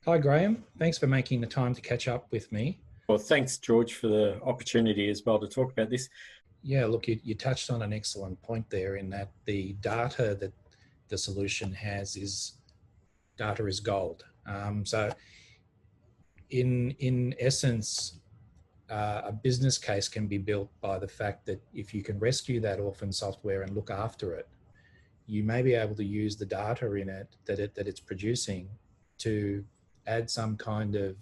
Hi, Graham. Thanks for making the time to catch up with me. Well, thanks, George, for the opportunity as well to talk about this. Yeah, look, you touched on an excellent point there in that the data that the solution has is data is gold. So, in essence, a business case can be built by the fact that if you can rescue that orphan software and look after it, you may be able to use the data in that it's producing to add some kind of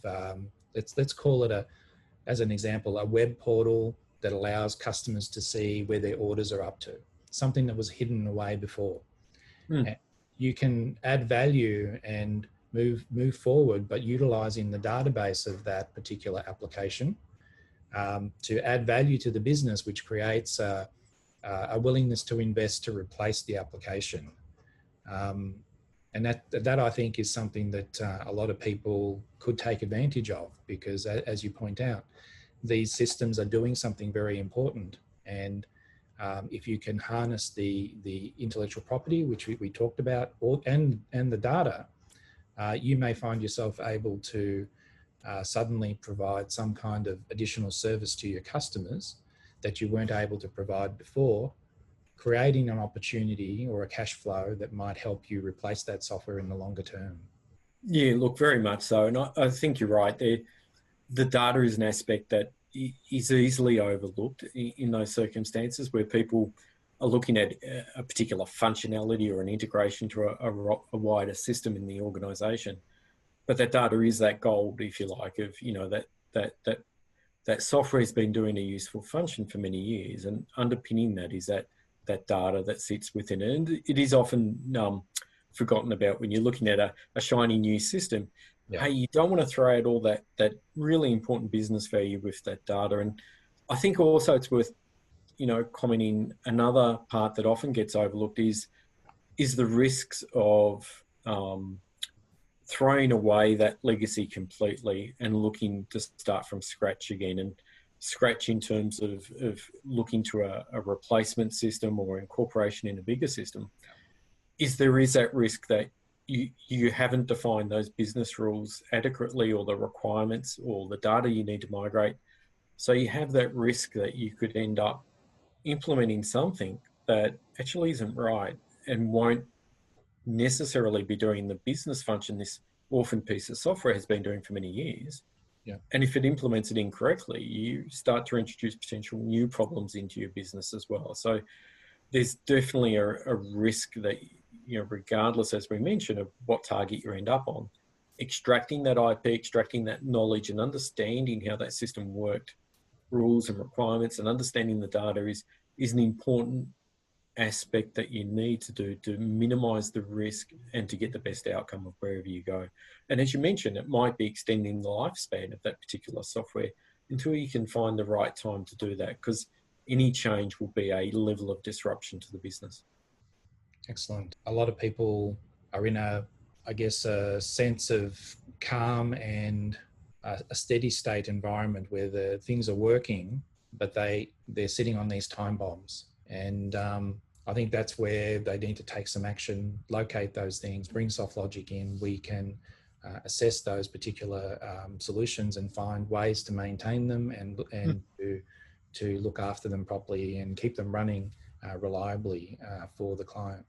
let's call it as an example, a web portal that allows customers to see where their orders are up to, something that was hidden away before. Hmm. And you can add value and move forward, but utilizing the database of that particular application to add value to the business, which creates a willingness to invest to replace the application. Um, and that I think is something that a lot of people could take advantage of because, as you point out, these systems are doing something very important. And if you can harness the intellectual property, which we talked about, and the data, you may find yourself able to suddenly provide some kind of additional service to your customers that you weren't able to provide before, creating an opportunity or a cash flow that might help you replace that software in the longer term. Yeah, look, very much so. And I think you're right. The data is an aspect that is easily overlooked in those circumstances where people are looking at a particular functionality or an integration to a wider system in the organisation. But that data is that gold, if you like, of that software has been doing a useful function for many years, and underpinning that is that data that sits within it. And it is often forgotten about when you're looking at a shiny new system. Yeah. Hey, you don't want to throw out all that really important business value with that data. And I think also it's worth commenting, another part that often gets overlooked is the risks of throwing away that legacy completely and looking to start from scratch again. And scratch in terms of looking to a replacement system or incorporation in a bigger system, there is that risk that you haven't defined those business rules adequately, or the requirements or the data you need to migrate. So you have that risk that you could end up implementing something that actually isn't right and won't necessarily be doing the business function this orphan piece of software has been doing for many years. Yeah. And if it implements it incorrectly, you start to introduce potential new problems into your business as well. So there's definitely a risk that, regardless, as we mentioned, of what target you end up on, extracting that IP, extracting that knowledge and understanding how that system worked, rules and requirements, and understanding the data is an important aspect that you need to do to minimize the risk and to get the best outcome of wherever you go. And as you mentioned, it might be extending the lifespan of that particular software until you can find the right time to do that, because any change will be a level of disruption to the business. Excellent. A lot of people are in a sense of calm and a steady state environment where the things are working, but they're sitting on these time bombs. And I think that's where they need to take some action, locate those things, bring soft logic in. We can assess those particular solutions and find ways to maintain them and to look after them properly and keep them running reliably for the client.